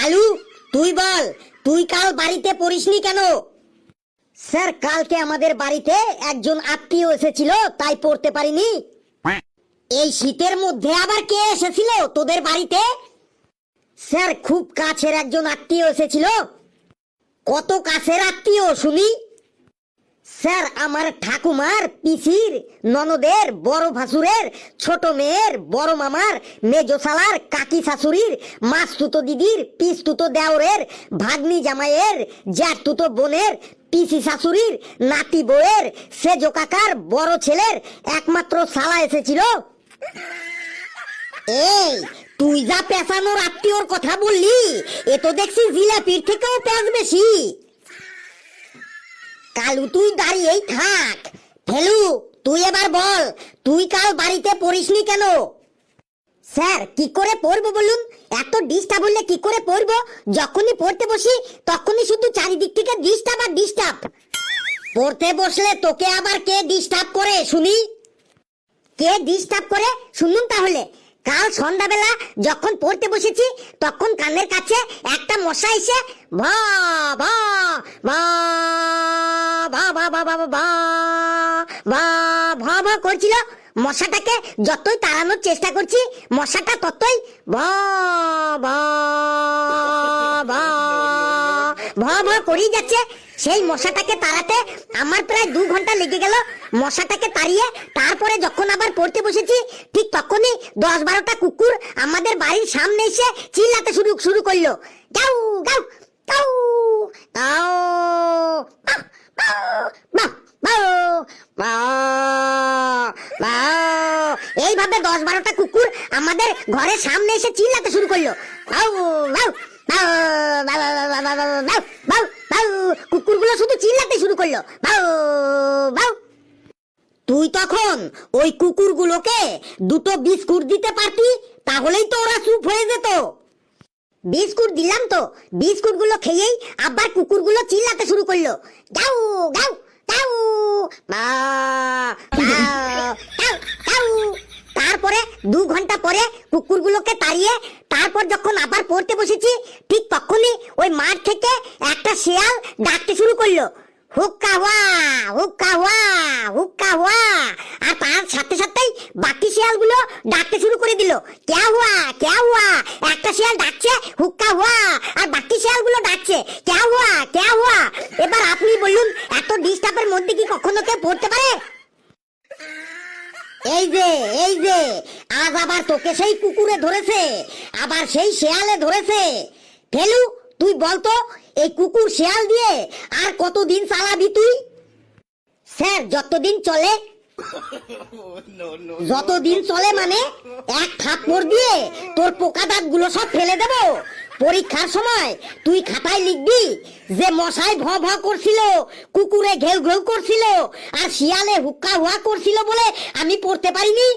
কালু, তুই বল, তুই কাল বাড়িতে পড়িসনি কেন? স্যার, কালকে আমাদের বাড়িতে একজন আত্মীয় এসেছিল, তাই পড়তে পারিনি। এই শীতের মধ্যে আবার কে এসেছিল তোদের বাড়িতে? স্যার, খুব কাছের একজন আত্মীয় এসেছিল। কত কাছের আত্মীয় শুনি? স্যার, আমার ঠাকুমার, পিসির, ননদের, বড় ভাসুরের, ছোট মেয়ের, বড় মামার, মেজো শালার, কাকি শাশুড়ির, মাসতুতো দিদির, পিসতুতো দেওরের, ভাগ্নি জামাইয়ের, জ্যাঠতুতো বোনের, পিসি শাশুড়ির, নাতি বউয়ের, সেজো কাকার বড় ছেলের একমাত্র শালা এসেছিল। এই, তুই যা পেছানোর আত্মীয়র কথা বললি, এ তো দেখছি জিলাপির থেকেও পেঁচ বেশি। কালু, তুই দাঁড়িয়েই থাক। ফেলু, তুই এবার বল, তুই কাল বাড়িতে পড়িসনি কেন? স্যার, কি করে পড়বো বলুন? এত ডিস্টার্ব হলে কি করে পড়বো? যখনই পড়তে বসি তখনই শুধু চারিদিক থেকে ডিস্টার্ব আর ডিস্টার্ব। পড়তে বসলে তোকে আবার কে ডিস্টার্ব করে শুনি? কে ডিস্টার্ব করে শুনুন তাহলে। কাল সন্ধ্যাবেলা যখন পড়তে বসেছি তখন কানের কাছে একটা মশা এসে ভা ভা ভা ভা ভা ভা ভা ভা ভা ভা ভা করছিল। মশাটাকে যতই তাড়ানোর চেষ্টা করছি মশাটা ততই ভা ভা ভা ভা ভা করেই যাচ্ছে। সেই মশাটাকে তাড়াতে আমার প্রায় 2 ঘন্টা লেগে গেল। মশাটাকে তাড়িয়ে তারপরে যখন আবার পড়তে বসেছি ঠিক তখনই 10-12টা কুকুর আমাদের বাড়ির সামনে এসে চিল্লাতে শুরু করলো। গাউ গাউ গাউ গাউ এইভাবে 10-12টা কুকুর আমাদের ঘরের সামনে এসে চিল্লাতে শুরু করলো। কুকুরগুলো শুধু চিল্লাতে শুরু করলো। তুই তখন ওই কুকুরগুলোকে 2টো বিস্কুট দিতে পারতি, তাহলেই তো ওরা চুপ হয়ে যেত। বিস্কুট দিলাম তো, বিস্কুটগুলো খেয়েই আবার কুকুরগুলো চিল্লাতে শুরু করলো। Go go go go. তারপরে 2 ঘন্টা পরে কুকুরগুলোকে তাড়িয়ে তারপর যখন আবার পড়তে বসেছি ঠিক তখনই ওই মাঠ থেকে একটা শেয়াল ডাকতে শুরু করলো। হুক্কা হুয়া হুক্কা হুয়া হুক্কা হুয়া। আর তার সাথে সাথেই বাকি শিয়ালগুলো ডাকতে শুরু করে দিল। ক্যা হুয়া ক্যা হুয়া। একটা শিয়াল ডাকছে হুক্কা হুয়া আর বাকি শিয়ালগুলো ডাকছে ক্যা হুয়া ক্যা হুয়া। এবার আপনি বলুন, এত ডিস্টার্বের মধ্যে কি কখনো কেউ পড়তে পারে? এই যে আজ আবার তোকে সেই কুকুরে ধরেছে, আবার সেই শেয়ালে ধরেছে। ফেলু, তুই বলতো এই কুকুর শেয়াল দিয়ে আর কতদিন চালাবি তুই? স্যার, যতদিন চলে। যতদিন চলে মানে এক থাপ্পড় দিয়ে তোর পোকা দাঁতগুলো সব ফেলে দেব। পরীক্ষার সময় তুই খাতায় লিখবি যে মশাই ভ ভ করছিল, কুকুরে ঘেউ ঘেউ করছিল আর শিয়ালে হুক্কা হুয়া করছিল বলে আমি পড়তে পারিনি।